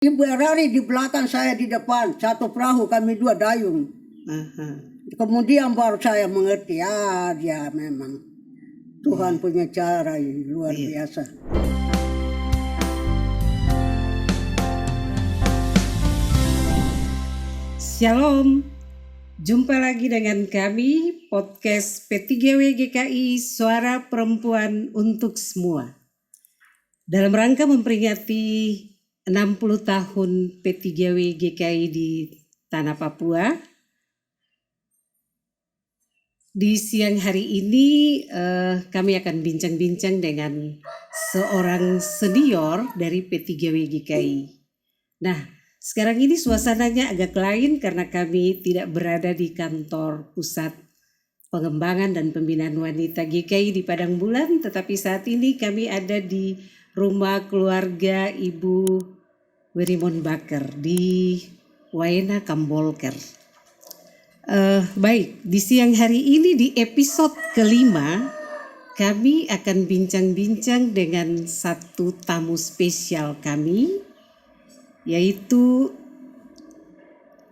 Ibu Erari di belakang, saya di depan. Satu perahu, kami dua dayung. Kemudian baru saya mengerti, dia memang Tuhan punya cara yang luar biasa. Shalom, jumpa lagi dengan kami podcast P3W GKI Suara Perempuan untuk Semua. Dalam rangka memperingati 60 tahun P3W GKI di Tanah Papua. Di siang hari ini kami akan bincang-bincang dengan seorang senior dari P3W GKI. Nah, sekarang ini suasananya agak lain karena kami tidak berada di kantor pusat pengembangan dan pembinaan wanita GKI di Padang Bulan, tetapi saat ini kami ada di rumah keluarga Ibu Werimon Baker di Waena Kambolker. Baik, di siang hari ini di episode kelima kami akan bincang-bincang dengan satu tamu spesial kami, yaitu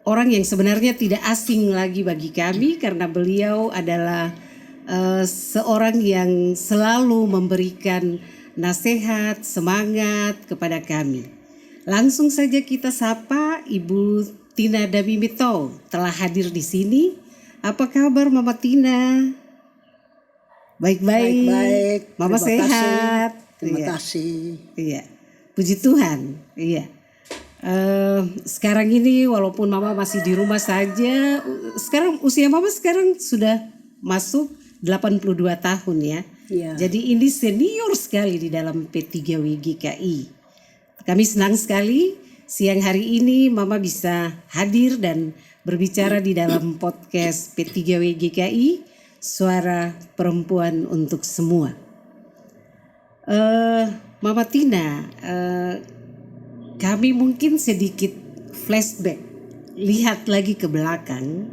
orang yang sebenarnya tidak asing lagi bagi kami karena beliau adalah seorang yang selalu memberikan nasihat, semangat kepada kami. Langsung saja kita sapa Ibu Tina Damimito telah hadir di sini. Apa kabar Mama Tina? Baik-baik. Baik. Mama sehat. Terima kasih. Iya. Puji Tuhan. Iya. Sekarang ini walaupun Mama masih di rumah saja, sekarang usia Mama sekarang sudah masuk 82 tahun ya. Ya. Jadi ini senior sekali di dalam P3W GKI. Kami senang sekali siang hari ini Mama bisa hadir dan berbicara di dalam podcast P3W GKI Suara Perempuan untuk Semua. Mama Tina, kami mungkin sedikit flashback, lihat lagi ke belakang.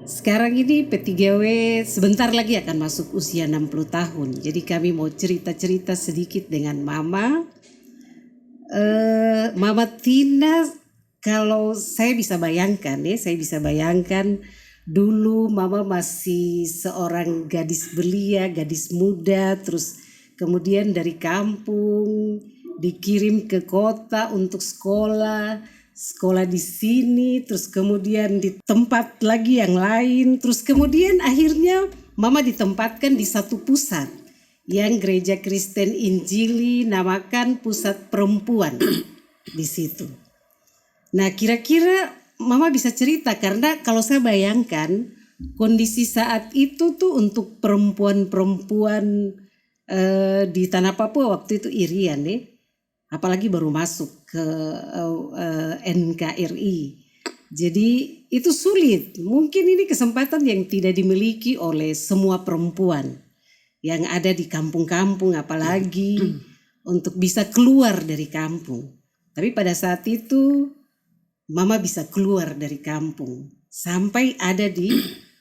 Sekarang ini P3W sebentar lagi akan masuk usia 60 tahun. Jadi kami mau cerita-cerita sedikit dengan Mama. Mama Tina, kalau saya bisa bayangkan dulu Mama masih seorang gadis belia, gadis muda, terus kemudian dari kampung dikirim ke kota untuk sekolah di sini, terus kemudian di tempat lagi yang lain, terus kemudian akhirnya Mama ditempatkan di satu pusat yang Gereja Kristen Injili namakan Pusat Perempuan di situ. Nah, kira-kira Mama bisa cerita, karena kalau saya bayangkan kondisi saat itu tuh untuk perempuan-perempuan di Tanah Papua waktu itu irian nih. Apalagi baru masuk ke NKRI. Jadi itu sulit. Mungkin ini kesempatan yang tidak dimiliki oleh semua perempuan yang ada di kampung-kampung, apalagi untuk bisa keluar dari kampung. Tapi pada saat itu Mama bisa keluar dari kampung sampai ada di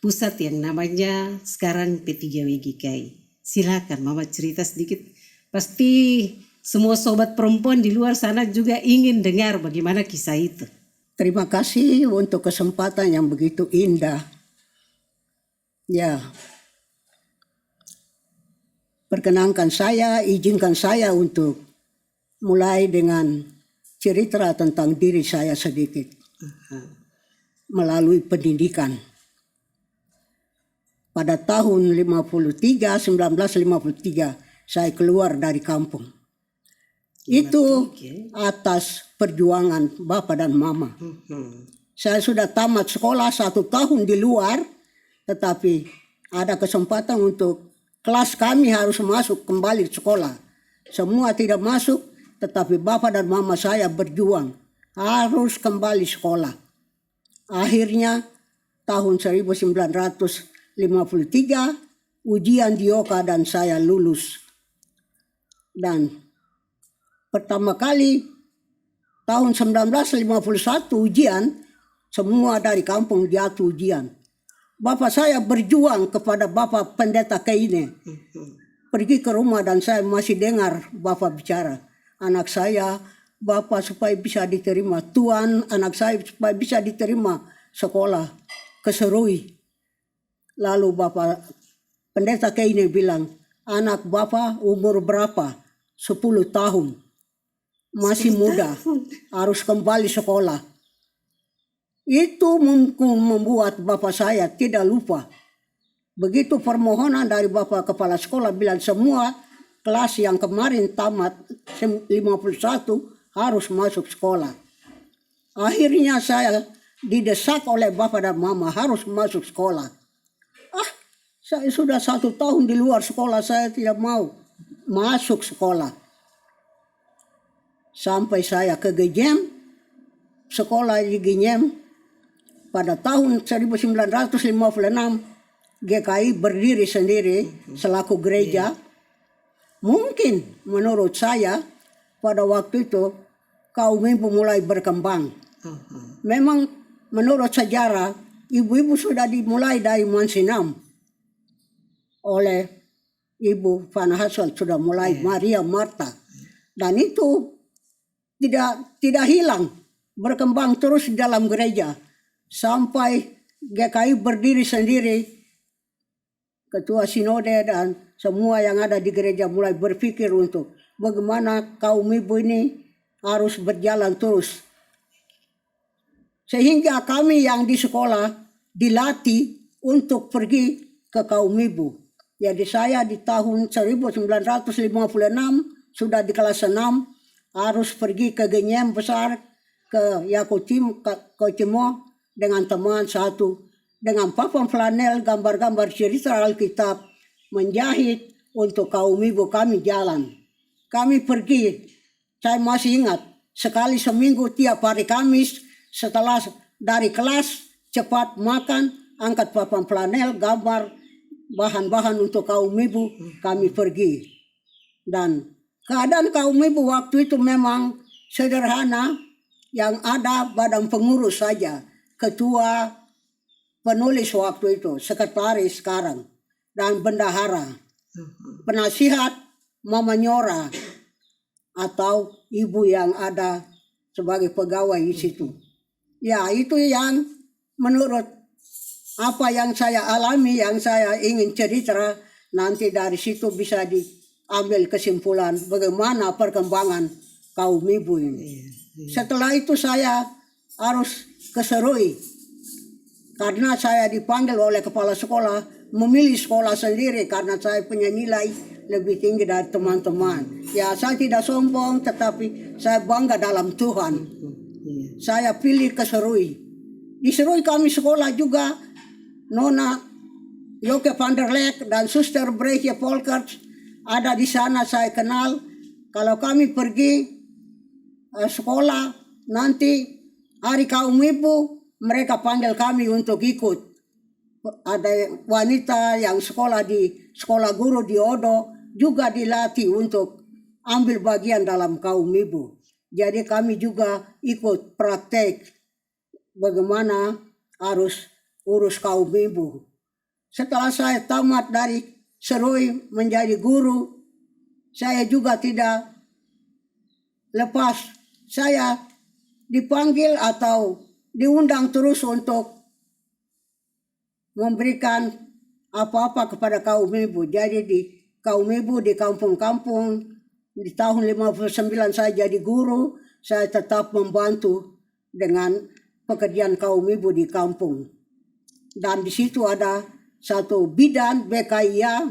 pusat yang namanya sekarang P3W GKI. Silakan Mama cerita sedikit. Pasti semua sobat perempuan di luar sana juga ingin dengar bagaimana kisah itu. Terima kasih untuk kesempatan yang begitu indah. Ya, izinkan saya untuk mulai dengan cerita tentang diri saya sedikit. Melalui pendidikan. Pada tahun 1953, saya keluar dari kampung. Itu atas perjuangan Bapak dan Mama. Saya sudah tamat sekolah 1 tahun di luar, tetapi ada kesempatan untuk kelas kami harus masuk kembali sekolah. Semua tidak masuk, tetapi Bapak dan Mama saya berjuang harus kembali sekolah. Akhirnya tahun 1953 ujian di Oka dan saya lulus. Dan pertama kali tahun 1951 ujian, semua dari kampung jatuh ujian. Bapak saya berjuang kepada Bapak Pendeta Keine. Pergi ke rumah dan saya masih dengar Bapak bicara. Anak saya Bapak supaya bisa diterima, Tuhan anak saya supaya bisa diterima sekolah ke Serui. Lalu Bapak pendeta Keine bilang, anak Bapak umur berapa? 10 tahun. Masih muda, harus kembali sekolah. Itu membuat Bapak saya tidak lupa. Begitu permohonan dari Bapak Kepala Sekolah bilang semua kelas yang kemarin tamat 51 harus masuk sekolah. Akhirnya saya didesak oleh Bapak dan Mama harus masuk sekolah. Saya sudah 1 tahun di luar sekolah, saya tidak mau masuk sekolah. Sampai saya ke Genyem, sekolah di Genyem pada tahun 1956 GKI berdiri sendiri selaku gereja. Mungkin menurut saya pada waktu itu kaum ibu mulai berkembang. Memang menurut sejarah ibu-ibu sudah dimulai dari Mansinam oleh Ibu Van Hassel, sudah mulai Maria Marta, dan itu tidak hilang, berkembang terus di dalam gereja sampai GKI berdiri sendiri. Ketua sinode dan semua yang ada di gereja mulai berpikir untuk bagaimana kaum ibu ini harus berjalan terus. Sehingga kami yang di sekolah dilatih untuk pergi ke kaum ibu. Jadi saya di tahun 1956 sudah di kelas 6 harus pergi ke Genyem besar, ke Yakutimo dengan teman satu, dengan papan flanel gambar-gambar cerita Alkitab, menjahit untuk kaum ibu kami jalan. Kami pergi, saya masih ingat, sekali seminggu tiap hari Kamis setelah dari kelas cepat makan, angkat papan flanel, gambar bahan-bahan untuk kaum ibu, kami pergi. Dan keadaan kaum ibu waktu itu memang sederhana, yang ada badan pengurus saja, ketua, penulis waktu itu, sekretaris sekarang, dan bendahara, penasihat, mama nyora, atau ibu yang ada sebagai pegawai di situ. Ya, itu yang menurut apa yang saya alami, yang saya ingin cerita, nanti dari situ bisa diambil kesimpulan bagaimana perkembangan kaum ibu ini. Setelah itu saya harus ke Serui, karena saya dipanggil oleh kepala sekolah memilih sekolah sendiri karena saya punya nilai lebih tinggi dari teman-teman. Ya, saya tidak sombong, tetapi saya bangga dalam Tuhan. Saya pilih ke Serui. Di Serui kami sekolah juga, Nona Joke van der Lek dan Suster Brechtje Polkert ada di sana, saya kenal. Kalau kami pergi sekolah, nanti hari kaum ibu, mereka panggil kami untuk ikut. Ada wanita yang sekolah di sekolah guru di Odo juga dilatih untuk ambil bagian dalam kaum ibu. Jadi kami juga ikut praktek bagaimana harus urus kaum ibu. Setelah saya tamat dari Serui menjadi guru, saya juga tidak lepas. Saya dipanggil atau diundang terus untuk memberikan apa-apa kepada kaum ibu. Jadi di kaum ibu di kampung-kampung, di tahun 59 saya jadi guru, saya tetap membantu dengan pekerjaan kaum ibu di kampung. Dan di situ ada satu bidan BKIA,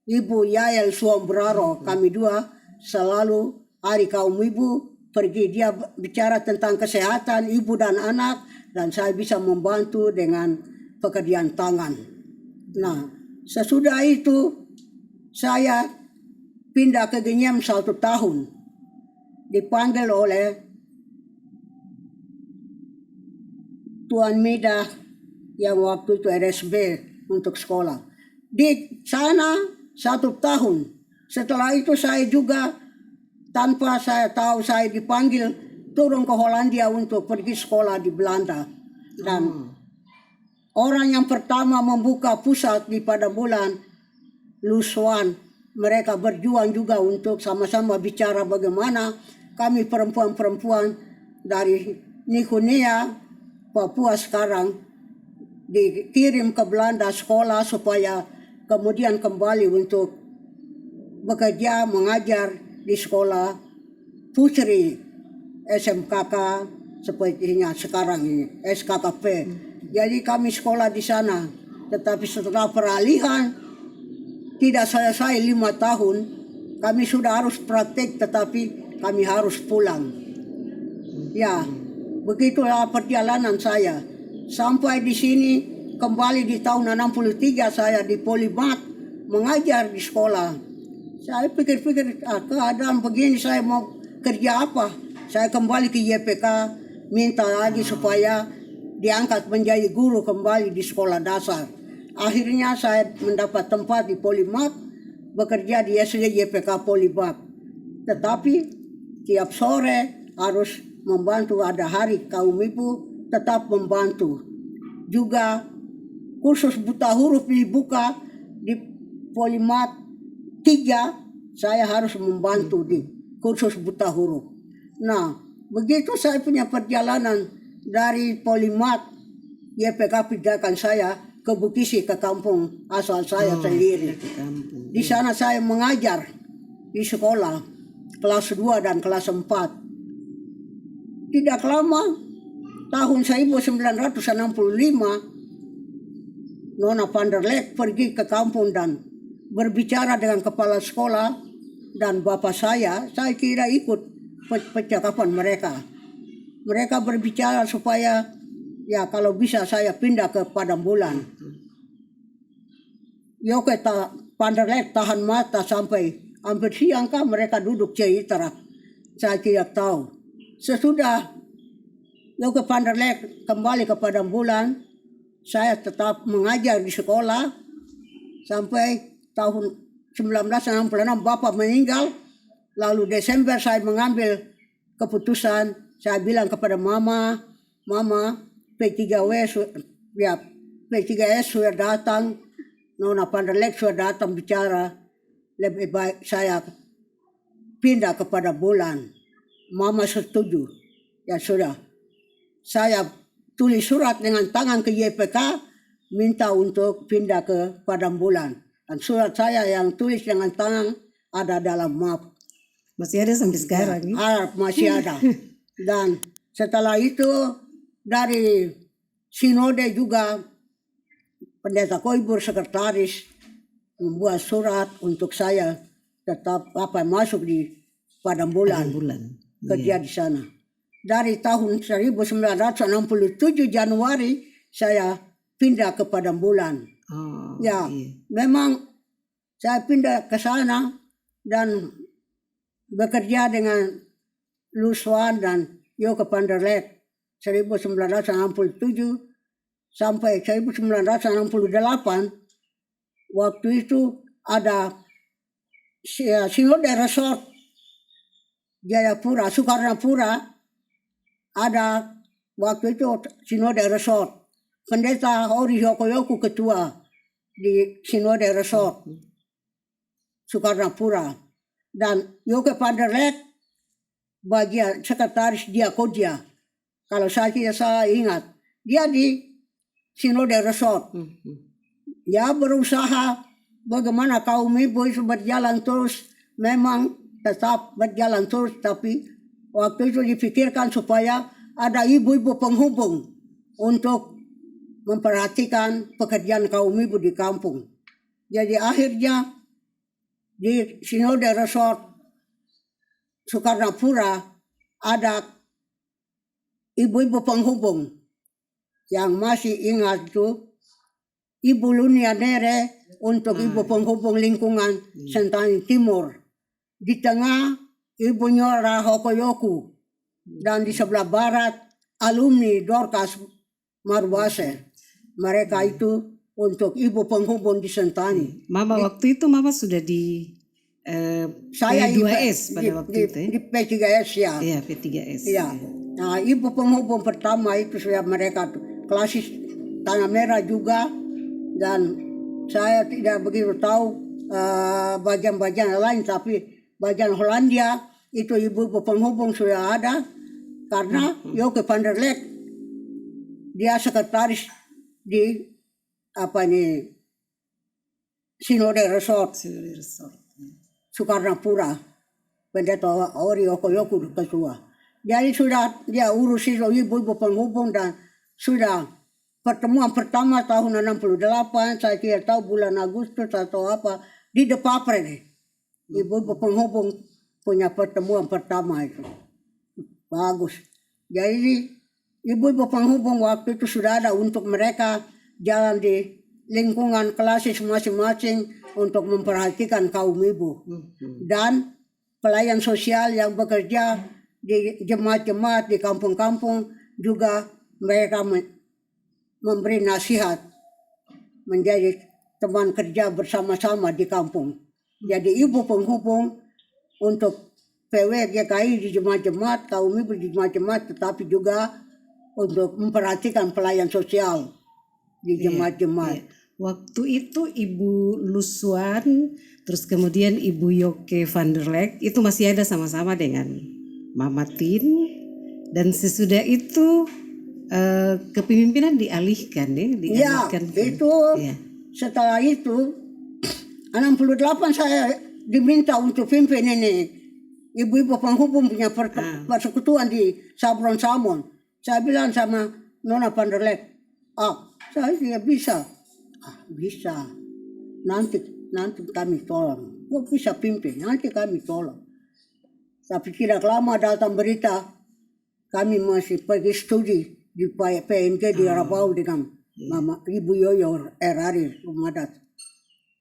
Ibu Yael Suambraro. Kami dua selalu hari kaum ibu pergi, dia bicara tentang kesehatan ibu dan anak, dan saya bisa membantu dengan pekerjaan tangan. Nah, sesudah itu saya pindah ke Genyem 1 tahun, dipanggil oleh Tuan Mida yang waktu itu RSB untuk sekolah. Di sana 1 tahun. Setelah itu saya juga tanpa saya tahu saya dipanggil turun ke Hollandia untuk pergi sekolah di Belanda. Dan orang yang pertama membuka pusat di pada bulan Luswan, mereka berjuang juga untuk sama-sama bicara bagaimana kami perempuan-perempuan dari Niconia, Papua sekarang dikirim ke Belanda sekolah supaya kemudian kembali untuk bekerja mengajar di sekolah Putri SMKK sepertinya sekarang ini SKKP. Jadi kami sekolah di sana, tetapi setelah peralihan tidak selesai 5 tahun, kami sudah harus praktek tetapi kami harus pulang. Ya, begitulah perjalanan saya. Sampai di sini kembali di tahun 63 saya di Polimat mengajar di sekolah. Saya pikir-pikir keadaan begini saya mau kerja apa? Saya kembali ke YPK minta lagi supaya diangkat menjadi guru kembali di sekolah dasar. Akhirnya saya mendapat tempat di Polimat bekerja di SD YPK Polimat. Tetapi tiap sore harus membantu, ada hari kaum ibu tetap membantu. Juga kursus buta huruf dibuka di Polimat 3, saya harus membantu di kursus buta huruf. Nah, begitu saya punya perjalanan dari Polimat, YPK pindahkan saya ke Bukisi, ke kampung asal saya sendiri. Di sana saya mengajar di sekolah kelas 2 dan kelas 4. Tidak lama, tahun 1965, Nona van der Lek pergi ke kampung dan berbicara dengan kepala sekolah dan bapak saya kira ikut percakapan mereka. Mereka berbicara supaya ya kalau bisa saya pindah ke Padang Bulan. Yoke van der Lek tahan mata sampai hampir siang kah mereka duduk cerita. Saya tidak tahu. Sesudah Yoke van der Lek kembali ke Padang Bulan, saya tetap mengajar di sekolah sampai tahun 1966 Bapak meninggal. Lalu Desember saya mengambil keputusan, saya bilang kepada Mama, P3S sudah datang, Nona van der Lek sudah datang bicara, lebih baik saya pindah kepada Bulan. Mama setuju, ya sudah. Saya tulis surat dengan tangan ke YPK, minta untuk pindah ke Padang Bulan. Dan surat saya yang tulis dengan tangan ada dalam map. Masih ada sampai sekarang. Ya, masih ada. Dan setelah itu dari Sinode juga Pendeta Koibur sekretaris membuat surat untuk saya tetap masuk di Padang Bulan. Kerja di sana. Dari tahun 1967 Januari saya pindah ke Padang Bulan. Memang saya pindah ke sana dan bekerja dengan Luswan dan Yoke van der Lek 1967 sampai 1968. Waktu itu ada Sinode Resort Jayapura, Sukarnapura, ada waktu itu Sinode Resort. Pendeta Hori Yokoyoku ketua di Sinode Resort Sukarnapura. Dan Yoke van der Lek bagian sekretaris Diakonia. Kalau saya tidak salah ingat, dia di Sinode Resort. Ya berusaha bagaimana kaum ibu itu berjalan terus, memang tetap berjalan terus, tapi waktu itu dipikirkan supaya ada ibu-ibu penghubung untuk memperhatikan pekerjaan kaum ibu di kampung. Jadi akhirnya di Sinode Resort Sukarnapura ada ibu-ibu penghubung yang masih ingat itu Ibu Lunia Nere untuk ibu penghubung lingkungan Sentani Timur. Di tengah Ibu Nyora Hokoyoku dan di sebelah barat alumni Dorcas Marwase. Mereka itu untuk ibu penghubung di Sentani. Mama waktu itu Mama sudah di saya P2S pada waktu itu ya? Di P3S ya. Iya, P3S. Iya. Nah, ibu penghubung pertama itu sudah mereka klasis Tanah Merah juga, dan saya tidak begitu tahu bagian-bagian lain, tapi bagian Hollandia itu ibu-ibu penghubung sudah ada karena Yoke van der Lek dia sekretaris di Sinode Resort Sukarnapura. Pendeta Ori Okoyoku ketua. Jadi sudah dia urus itu ibu-ibu penghubung dan sudah pertemuan pertama tahun 68, saya tidak tahu bulan Agustus atau apa, di Depapre nih. Ibu-ibu penghubung punya pertemuan pertama itu. Bagus. Jadi ibu-ibu penghubung waktu itu sudah ada untuk mereka jalan di lingkungan klasis masing-masing untuk memperhatikan kaum ibu. Dan pelayan sosial yang bekerja di jemaat-jemaat di kampung-kampung juga mereka memberi nasihat menjadi teman kerja bersama-sama di kampung. Jadi ibu penghubung untuk PW GKI di jemaat-jemaat, kaum ibu di jemaat-jemaat, tetapi juga untuk memperhatikan pelayan sosial di jemaat-jemaat. Waktu itu Ibu Luswan, terus kemudian Ibu Yoke van der Lek itu masih ada sama-sama dengan Mama Tin, dan sesudah itu kepemimpinan dialihkan dialihkan. Setelah itu 68 saya diminta untuk pimpin ini ibu-ibu penghubung punya persekutuan di Sabron Samon. Saya bilang sama Nona van der Lek, saya tidak bisa. Bisa. Nanti kami tolong. Kok bisa pimpin? Nanti kami tolong. Tapi tidak lama datang berita kami masih pergi studi di PNG di Rabau dengan Mama Ibu Yoyo Erari Rumadat.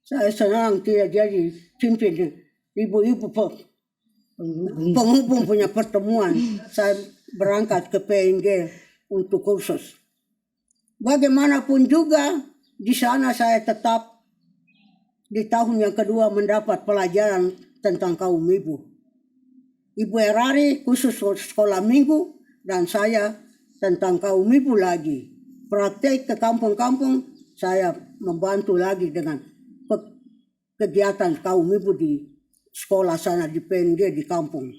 Saya senang tidak jadi pimpin ibu-ibu penghubung punya pertemuan. Saya berangkat ke PNG untuk kursus. Bagaimanapun juga di sana saya tetap di tahun yang kedua mendapat pelajaran tentang kaum ibu. Ibu Erari khusus sekolah minggu dan saya tentang kaum ibu lagi. Praktek ke kampung-kampung saya membantu lagi dengan kegiatan kaum ibu di sekolah sana di PNG di kampung.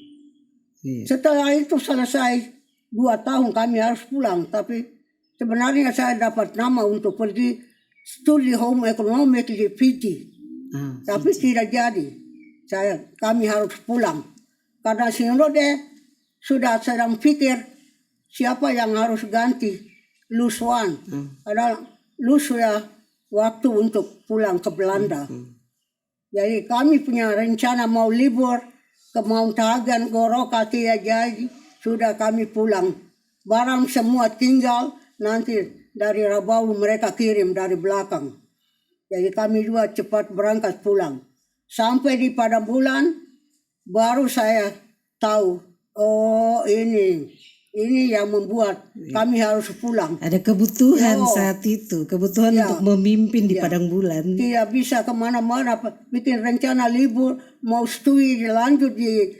Setelah itu selesai 2 tahun kami harus pulang, tapi sebenarnya saya dapat nama untuk pergi studi home economic di Fiji. Tapi tidak jadi. Kami harus pulang. Karena Sinode sudah sedang pikir siapa yang harus ganti Luswan. Karena Lus sudah waktu untuk pulang ke Belanda. Jadi kami punya rencana mau libur ke Mount Hagen, Goroka tidak jadi. Sudah kami pulang. Barang semua tinggal, nanti dari Rabaul mereka kirim dari belakang. Jadi kami juga cepat berangkat pulang. Sampai di pada bulan baru saya tahu, ini yang membuat kami harus pulang. Ada kebutuhan saat itu, kebutuhan untuk memimpin di padang bulan. Tidak bisa kemana-mana, bikin rencana libur, mau studi lanjut di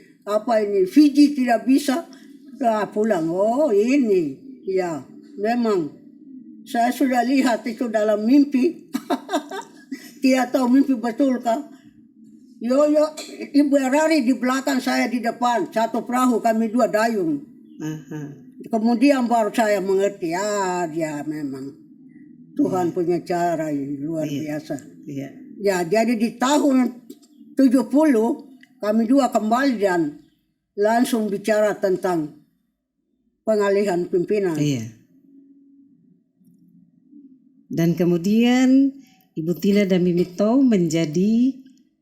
Fiji tidak bisa, pulang. Ini, memang saya sudah lihat itu dalam mimpi. Tidak tahu mimpi betulkah? Ibu Erari di belakang, saya di depan, satu perahu, kami 2 dayung. Kemudian baru saya mengerti, dia memang Tuhan punya cara yang luar biasa. Ya, jadi di tahun 70 kami 2 kembali dan langsung bicara tentang pengalihan pimpinan. Dan kemudian Ibu Tina dan Mimito menjadi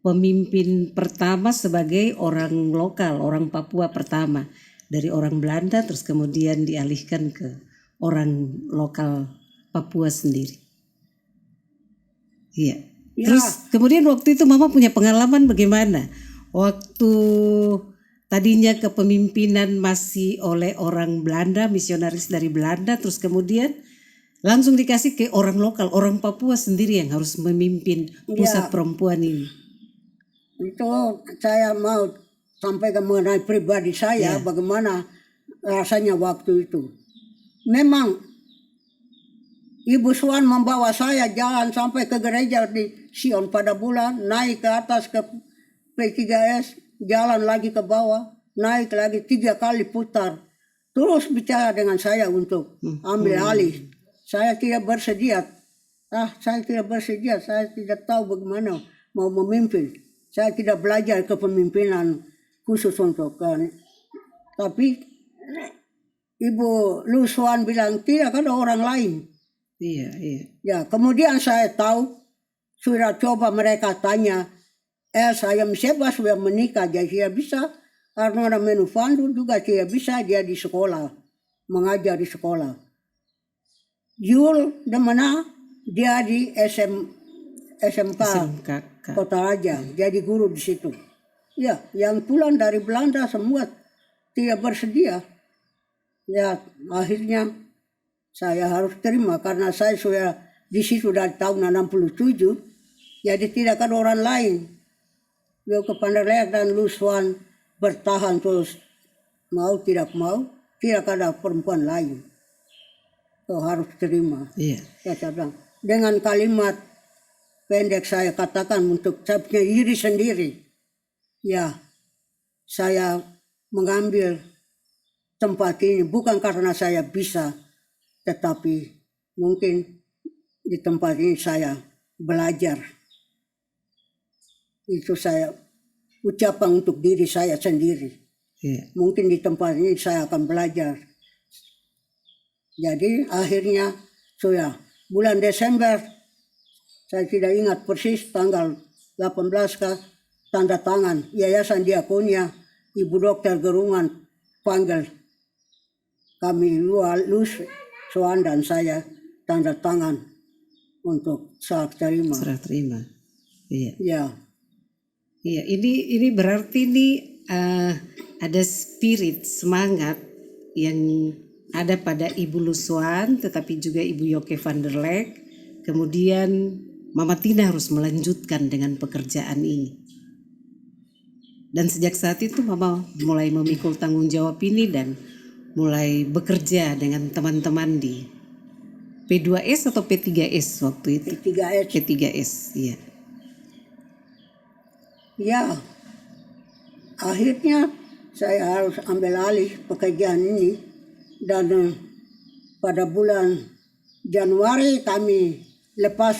pemimpin pertama sebagai orang lokal, orang Papua pertama. Dari orang Belanda terus kemudian dialihkan ke orang lokal Papua sendiri. Terus kemudian waktu itu Mama punya pengalaman bagaimana? Waktu tadinya kepemimpinan masih oleh orang Belanda, misionaris dari Belanda, terus kemudian langsung dikasih ke orang lokal, orang Papua sendiri yang harus memimpin pusat perempuan ini. Itu saya mau sampaikan mengenai pribadi saya, bagaimana rasanya waktu itu. Memang Ibu Swan membawa saya jalan sampai ke gereja di Sion pada bulan, naik ke atas ke P3S, jalan lagi ke bawah. naik lagi 3 kali putar. Terus bicara dengan saya untuk ambil alih. Saya tidak bersedia. Saya tidak bersedia. Saya tidak tahu bagaimana mau memimpin. Saya tidak belajar kepemimpinan khusus untuk tapi Ibu Luswan bilang tidak ada orang lain. Iya. Ya, kemudian saya tahu sudah coba mereka tanya, saya siapa sudah menikah, jadi tidak bisa. Karena ada Menufandu juga tidak bisa, dia di sekolah, mengajar di sekolah. Yul Demana, dia di SMK Kota Raja, jadi guru di situ. Ya, yang pulang dari Belanda semua tidak bersedia. Ya, akhirnya saya harus terima karena saya sudah di situ dari tahun 67, jadi tidak ada orang lain. Yoko Panderleak dan Luswan bertahan terus, mau tidak ada perempuan lain. So, harus terima. Iya. Ya, saya bilang, dengan kalimat pendek saya katakan untuk saya punya diri sendiri. Ya, saya mengambil tempat ini bukan karena saya bisa, tetapi mungkin di tempat ini saya belajar. Itu saya ucapan untuk diri saya sendiri. Iya. Mungkin di tempat ini saya akan belajar. Jadi akhirnya sudah bulan Desember, saya tidak ingat persis tanggal 18 kah, tanda tangan Yayasan Diakonia Ibu Dokter Gerungan panggil kami Luswan dan saya tanda tangan untuk serah terima. Serah terima. Iya. Ya. Iya, ini berarti ada spirit semangat yang ada pada Ibu Luswan, tetapi juga Ibu Yoke van der Leck. Kemudian Mama Tina harus melanjutkan dengan pekerjaan ini. Dan sejak saat itu Mama mulai memikul tanggung jawab ini dan mulai bekerja dengan teman-teman di P2S atau P3S waktu itu? P3S. P3S, iya. Ya, akhirnya saya harus ambil alih pekerjaan ini dan pada bulan Januari kami lepas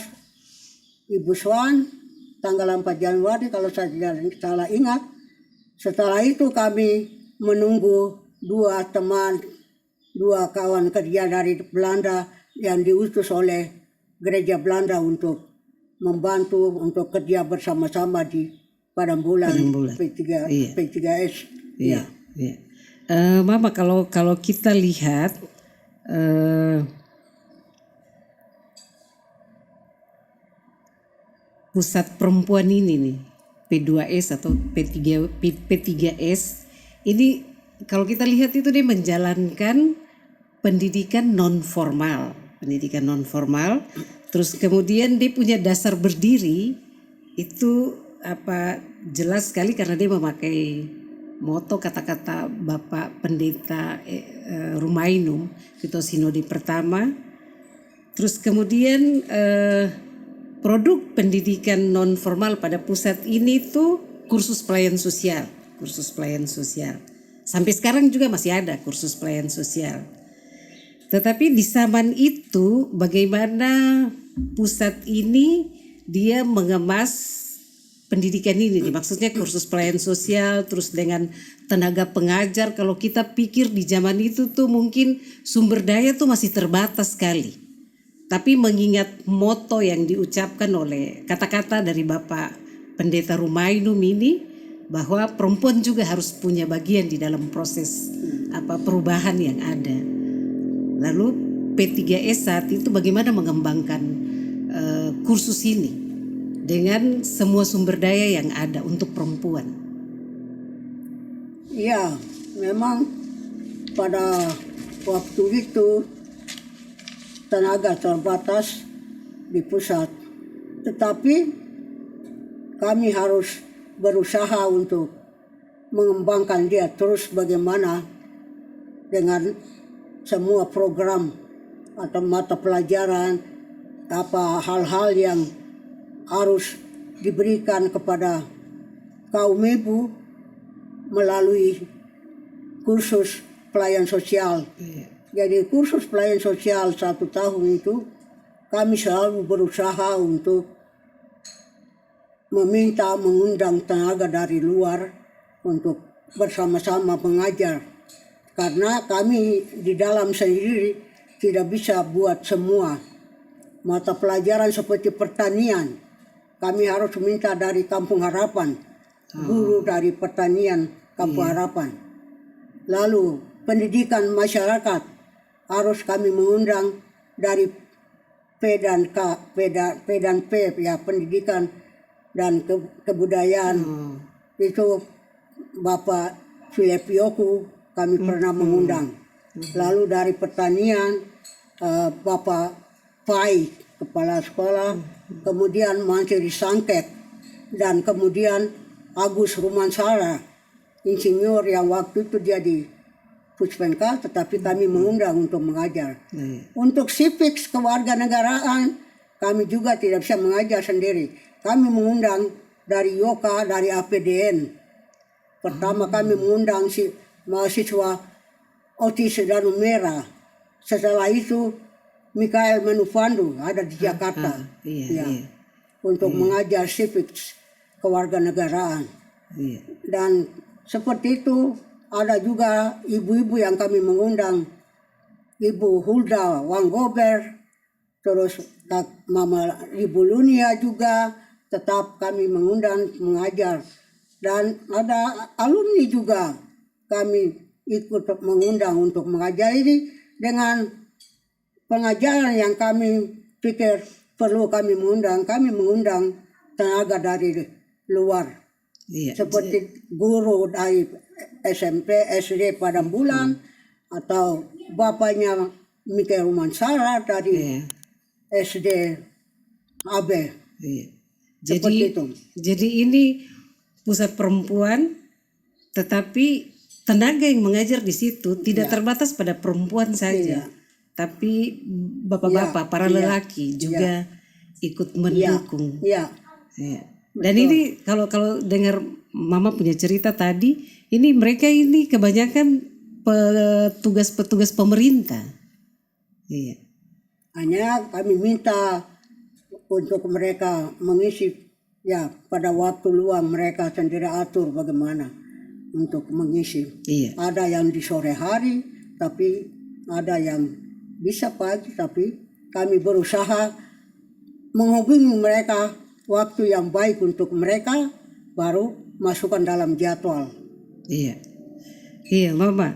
Ibu Swan tanggal 4 Januari kalau saya tidak salah ingat. Setelah itu kami menunggu 2 kawan kerja dari Belanda yang diutus oleh gereja Belanda untuk membantu untuk kerja bersama-sama di Padang Bulan. P3S. Iya. Mama kalau kita lihat pusat perempuan ini nih P2S atau P3S ini kalau kita lihat itu dia menjalankan pendidikan non formal, terus kemudian dia punya dasar berdiri itu jelas sekali karena dia memakai moto kata-kata Bapak Pendeta Rumainum Ketua Sinode pertama. Terus kemudian produk pendidikan non formal pada pusat ini tuh kursus pelayan sosial. Sampai sekarang juga masih ada kursus pelayan sosial. Tetapi di zaman itu bagaimana pusat ini dia mengemas pendidikan ini, maksudnya kursus pelayan sosial terus dengan tenaga pengajar. Kalau kita pikir di zaman itu tuh mungkin sumber daya tuh masih terbatas sekali. Tapi mengingat moto yang diucapkan oleh kata-kata dari Bapak Pendeta Rumainum ini bahwa perempuan juga harus punya bagian di dalam proses perubahan yang ada. Lalu P3S saat itu bagaimana mengembangkan kursus ini dengan semua sumber daya yang ada untuk perempuan? Ya, memang pada waktu itu tenaga terbatas di pusat. Tetapi kami harus berusaha untuk mengembangkan dia terus bagaimana dengan semua program atau mata pelajaran, hal-hal yang harus diberikan kepada kaum ibu melalui kursus pelayan sosial. Jadi kursus pelayan sosial 1 tahun itu kami selalu berusaha untuk mengundang tenaga dari luar untuk bersama-sama mengajar. Karena kami di dalam sendiri tidak bisa buat semua. Mata pelajaran seperti pertanian, kami harus minta dari Kampung Harapan, guru dari pertanian Kampung Harapan. Lalu pendidikan masyarakat harus kami mengundang dari P dan P, ya, pendidikan dan kebudayaan. Itu Bapak Philip Yoku kami pernah mengundang. Lalu dari pertanian Bapak Pai, kepala sekolah, kemudian Mantri Sangket, dan kemudian Agus Rumansara, insinyur yang waktu itu jadi Puspenka, tetapi kami mengundang untuk mengajar. Untuk civics kewarganegaraan, kami juga tidak bisa mengajar sendiri. Kami mengundang dari Yoka, dari APDN. Pertama kami mengundang mahasiswa Otis Danau Merah. Setelah itu Mikael Manufandu ada di Jakarta. Untuk mengajar civics kewarganegaraan. Dan seperti itu ada juga ibu-ibu yang kami mengundang. Ibu Hulda Wanggober, terus Mama Ibu Lunia juga tetap kami mengundang mengajar. Dan ada alumni juga kami ikut mengundang untuk mengajar ini dengan pengajaran yang kami pikir perlu kami mengundang tenaga dari luar. Seperti guru dari SMP, SD Padang Bulan, atau bapaknya Mikael Rumansara dari SD Abe. Jadi ini pusat perempuan, tetapi tenaga yang mengajar di situ tidak terbatas pada perempuan saja, tapi bapak-bapak, para lelaki juga ikut mendukung. Dan ini kalau dengar Mama punya cerita tadi, ini mereka ini kebanyakan petugas-petugas pemerintah. Hanya kami minta untuk mereka mengisi, pada waktu luang mereka sendiri atur bagaimana untuk mengisi. Ada yang di sore hari, tapi ada yang bisa pagi, tapi kami berusaha menghubungi mereka waktu yang baik untuk mereka, baru masukkan dalam jadwal. Iya Mama,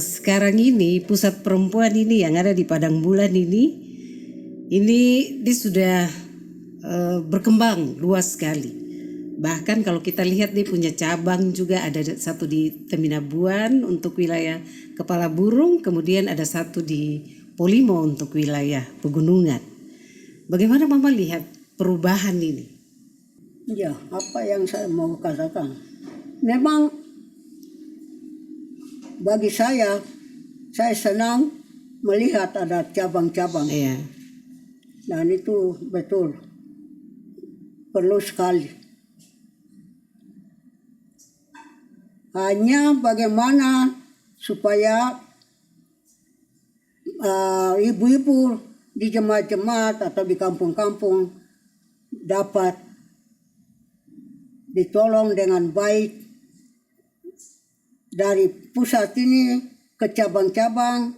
sekarang ini pusat perempuan ini yang ada di Padang Bulan ini sudah berkembang luas sekali. Bahkan kalau kita lihat dia punya cabang juga, ada satu di Teminabuan untuk wilayah Kepala Burung, kemudian ada satu di Polimo untuk wilayah pegunungan. Bagaimana Mama lihat perubahan ini? Ya, apa yang saya mau katakan, memang bagi saya senang melihat ada cabang-cabang. Dan itu betul perlu sekali. Hanya bagaimana supaya ibu-ibu di jemaat-jemaat atau di kampung-kampung dapat ditolong dengan baik dari pusat ini ke cabang-cabang,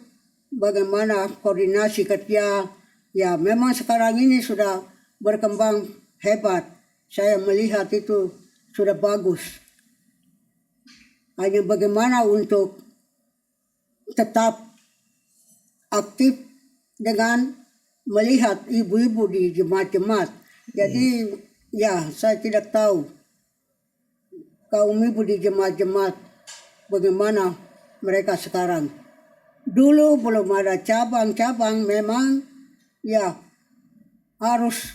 bagaimana koordinasi kerja. Ya, memang sekarang ini sudah berkembang hebat. Saya melihat itu sudah bagus. Hanya bagaimana untuk tetap aktif dengan melihat ibu-ibu di jemaat-jemaat. Jadi saya tidak tahu kaum ibu di jemaat-jemaat bagaimana mereka sekarang. Dulu belum ada cabang-cabang, memang harus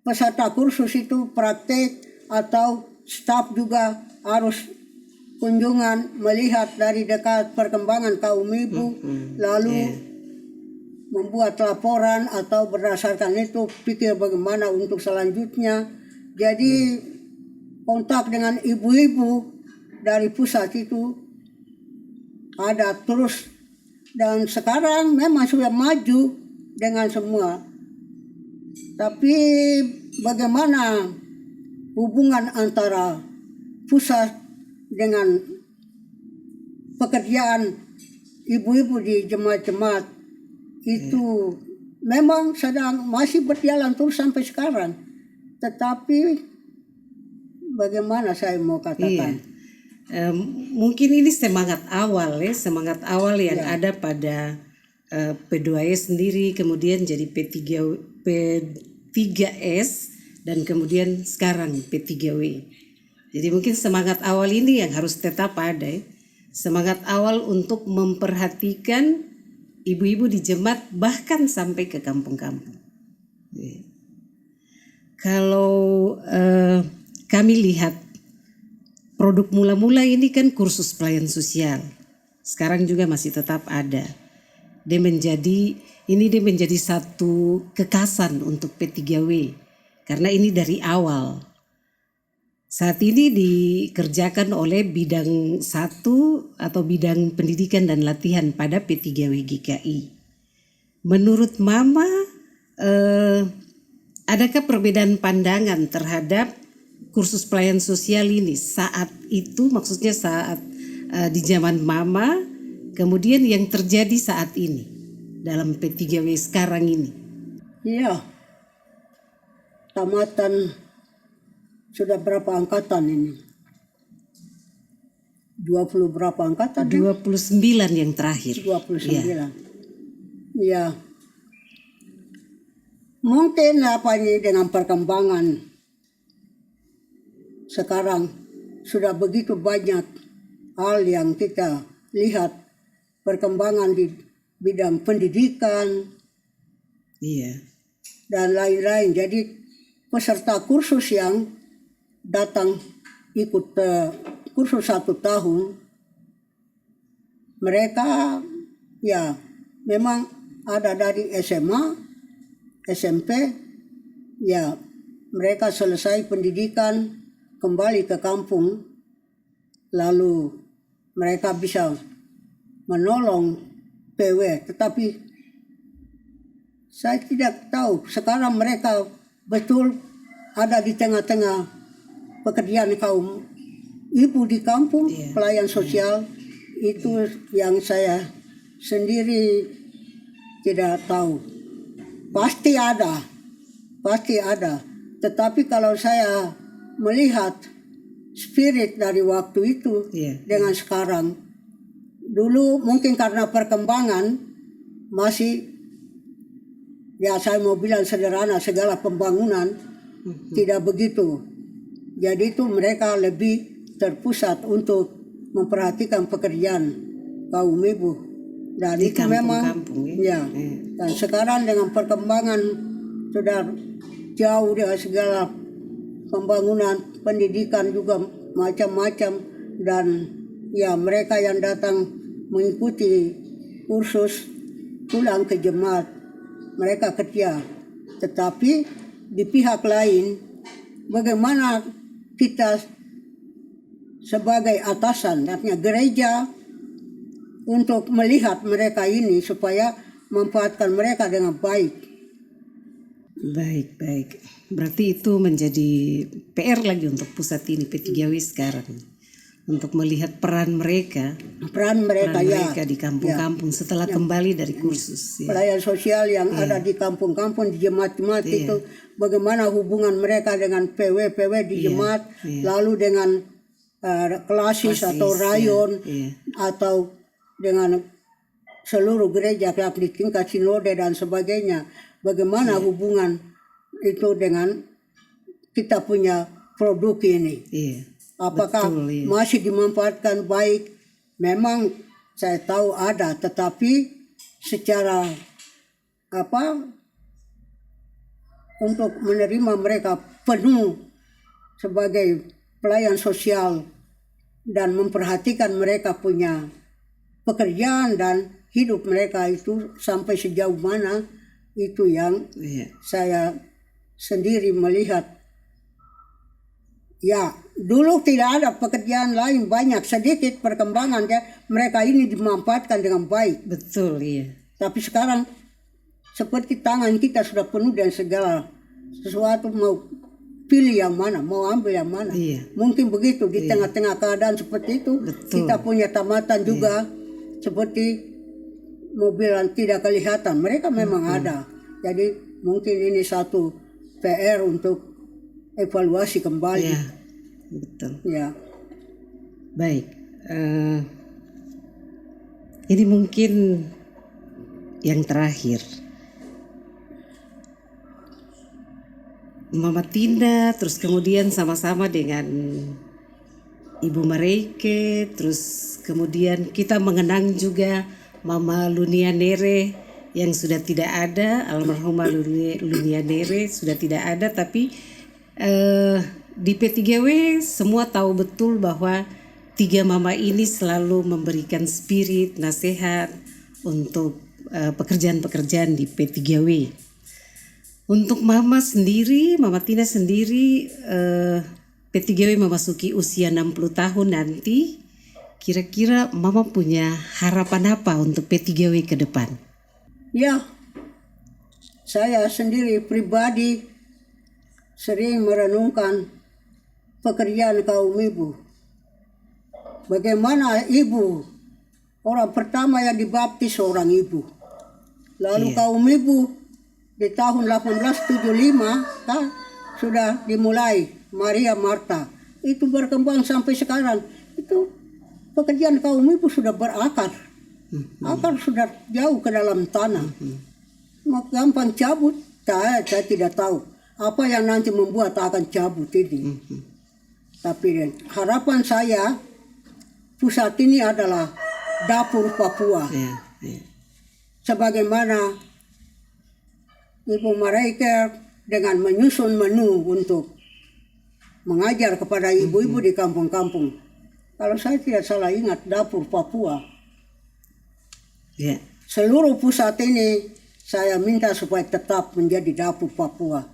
peserta kursus itu praktek atau staf juga harus kunjungan melihat dari dekat perkembangan kaum ibu, lalu membuat laporan atau berdasarkan itu pikir bagaimana untuk selanjutnya. Jadi kontak dengan ibu-ibu dari pusat itu ada terus, dan sekarang memang sudah maju dengan semua. Tapi bagaimana hubungan antara pusat dengan pekerjaan ibu-ibu di jemaat-jemaat itu memang masih berjalan terus sampai sekarang. Tetapi bagaimana saya mau katakan? Mungkin ini semangat awal yang ada pada P2S sendiri, kemudian jadi P3S, dan kemudian sekarang P3W. Jadi mungkin semangat awal ini yang harus tetap ada, semangat awal untuk memperhatikan ibu-ibu di jemaat bahkan sampai ke kampung-kampung. Kalau kami lihat produk mula-mula ini kan kursus pelayan sosial, sekarang juga masih tetap ada. Dia menjadi satu kekasan untuk P3W karena ini dari awal. Saat ini dikerjakan oleh bidang 1 atau bidang pendidikan dan latihan pada P3W GKI. Menurut Mama, adakah perbedaan pandangan terhadap kursus pelayan sosial ini saat itu, maksudnya saat di zaman Mama, kemudian yang terjadi saat ini dalam P3W sekarang ini? Iya, tamatan sudah berapa angkatan ini? 20 berapa angkatan? 29 yang terakhir. 29. Ya. Mungkin ini dengan perkembangan sekarang sudah begitu banyak hal yang kita lihat, perkembangan di bidang pendidikan, dan lain-lain. Jadi peserta kursus yang datang ikut kursus 1 tahun, mereka ya memang ada dari SMA, SMP, ya mereka selesai pendidikan kembali ke kampung, lalu mereka bisa menolong PW. Tetapi saya tidak tahu sekarang mereka betul ada di tengah-tengah pekerjaan kaum ibu di kampung, pelayan sosial. Itu yang saya sendiri tidak tahu. Pasti ada. Tetapi kalau saya melihat spirit dari waktu itu dengan sekarang, dulu mungkin karena perkembangan masih, ya saya mau bilang sederhana, segala pembangunan tidak begitu. Jadi itu mereka lebih terpusat untuk memperhatikan pekerjaan kaum ibu. Dan di itu memang dan sekarang dengan perkembangan sudah jauh dengan segala pembangunan, pendidikan juga macam-macam, dan ya mereka yang datang mengikuti kursus pulang ke jemaat, mereka kerja. Tetapi di pihak lain, bagaimana kita sebagai atasan, artinya gereja, untuk melihat mereka ini supaya memanfaatkan mereka dengan baik. Baik. Berarti itu menjadi PR lagi untuk pusat ini, P3W sekarang, untuk melihat peran mereka di kampung-kampung setelah kembali dari kursus. Pelayan sosial yang ada di kampung-kampung, di jemaat-jemaat itu, bagaimana hubungan mereka dengan PW di jemaat, lalu dengan klasis atau rayon, atau dengan seluruh gereja di tingkat sinode dan sebagainya. Bagaimana hubungan itu dengan kita punya produk ini? Apakah masih dimanfaatkan baik? Memang saya tahu ada, tetapi secara untuk menerima mereka penuh sebagai pelayan sosial dan memperhatikan mereka punya pekerjaan dan hidup mereka itu sampai sejauh mana, itu yang saya sendiri melihat Ya, dulu tidak ada pekerjaan lain, banyak sedikit perkembangan ya. Mereka ini dimanfaatkan dengan baik. Betul, iya. Tapi sekarang seperti tangan kita sudah penuh dengan segala sesuatu, mau pilih yang mana, mau ambil yang mana. Iya. Mungkin begitu di tengah-tengah keadaan seperti itu. Betul. Kita punya tamatan juga seperti mobil yang tidak kelihatan. Mereka memang ada. Jadi mungkin ini satu PR untuk evaluasi kembali. Iya, betul. Ya. Baik, ini mungkin yang terakhir. Mama Tina, terus kemudian sama-sama dengan Ibu Mareike, terus kemudian kita mengenang juga Mama Lunia Nere yang sudah tidak ada, almarhumah Lunia Nere sudah tidak ada, tapi di P3W semua tahu betul bahwa 3 mama ini selalu memberikan spirit, nasihat untuk pekerjaan-pekerjaan di P3W. Untuk mama sendiri, Mama Tina sendiri, P3W memasuki usia 60 tahun nanti. Kira-kira mama punya harapan apa untuk P3W ke depan? Ya, saya sendiri pribadi sering merenungkan pekerjaan kaum ibu. Bagaimana ibu, orang pertama yang dibaptis seorang ibu. Lalu kaum ibu di tahun 1875 kan, sudah dimulai Maria Marta. Itu berkembang sampai sekarang. Itu pekerjaan kaum ibu sudah berakar. Akar sudah jauh ke dalam tanah. Gampang cabut, saya tidak tahu apa yang nanti membuat akan cabut ini. Tapi harapan saya, pusat ini adalah dapur Papua. Sebagaimana Ibu Mareike dengan menyusun menu untuk mengajar kepada ibu-ibu di kampung-kampung. Kalau saya tidak salah ingat, dapur Papua. Seluruh pusat ini saya minta supaya tetap menjadi dapur Papua.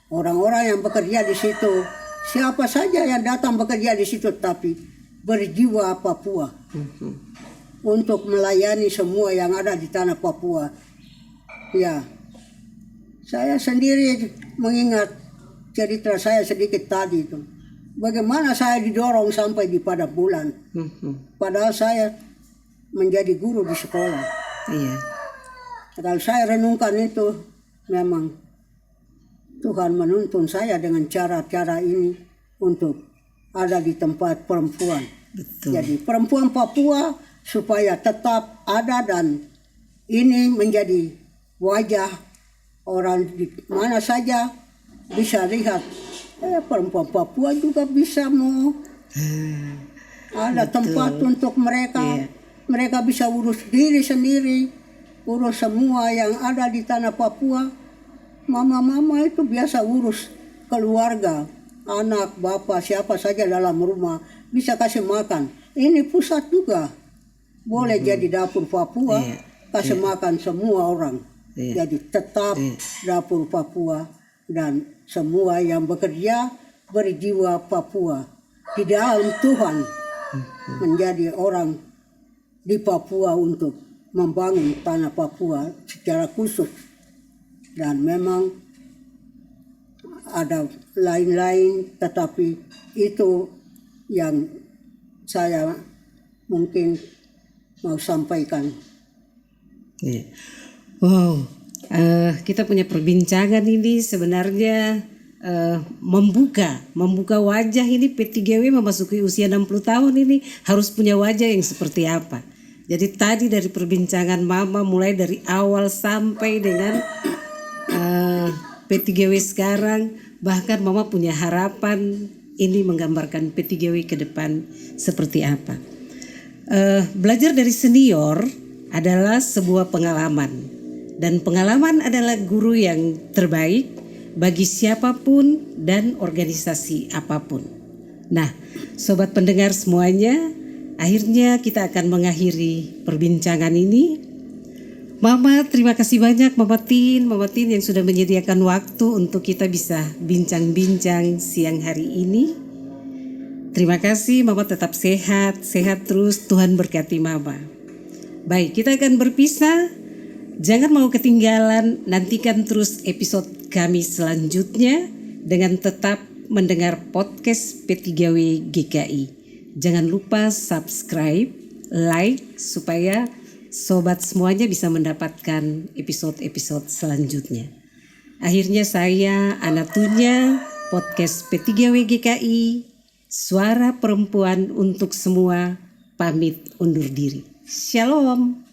Orang-orang yang bekerja di situ, siapa saja yang datang bekerja di situ, tapi berjiwa Papua untuk melayani semua yang ada di tanah Papua. Ya, saya sendiri mengingat cerita saya sedikit tadi itu. Bagaimana saya didorong sampai di pada bulan, padahal saya menjadi guru di sekolah. Iya. Kalau saya renungkan itu, memang Tuhan menuntun saya dengan cara-cara ini untuk ada di tempat perempuan. Betul. Jadi perempuan Papua supaya tetap ada dan ini menjadi wajah orang di mana saja bisa lihat. Perempuan Papua juga bisa mau ada tempat untuk mereka. Mereka bisa urus diri sendiri, urus semua yang ada di tanah Papua. Mama-mama itu biasa urus keluarga, anak, bapak, siapa saja dalam rumah, bisa kasih makan. Ini pusat juga boleh jadi dapur Papua, kasih makan semua orang. Jadi tetap dapur Papua dan semua yang bekerja berjiwa Papua. Di dalam Tuhan menjadi orang di Papua untuk membangun tanah Papua secara khusus. Dan memang ada lain-lain, tetapi itu yang saya mungkin mau sampaikan. Wow, kita punya perbincangan ini sebenarnya membuka wajah ini. P3W memasuki usia 60 tahun ini harus punya wajah yang seperti apa. Jadi tadi dari perbincangan mama mulai dari awal sampai dengan P3W sekarang, bahkan mama punya harapan ini menggambarkan P3W ke depan seperti apa. Belajar dari senior adalah sebuah pengalaman, dan pengalaman adalah guru yang terbaik bagi siapapun dan organisasi apapun. Nah, sobat pendengar semuanya, akhirnya kita akan mengakhiri perbincangan ini. Mama, terima kasih banyak Mama Tin yang sudah menyediakan waktu untuk kita bisa bincang-bincang siang hari ini. Terima kasih Mama, tetap sehat terus, Tuhan berkati Mama. Baik, kita akan berpisah. Jangan mau ketinggalan, nantikan terus episode kami selanjutnya dengan tetap mendengar podcast P3W GKI. Jangan lupa subscribe, like supaya sobat semuanya bisa mendapatkan episode-episode selanjutnya. Akhirnya saya Anatunya, podcast P3W GKI, suara perempuan untuk semua, pamit undur diri. Shalom.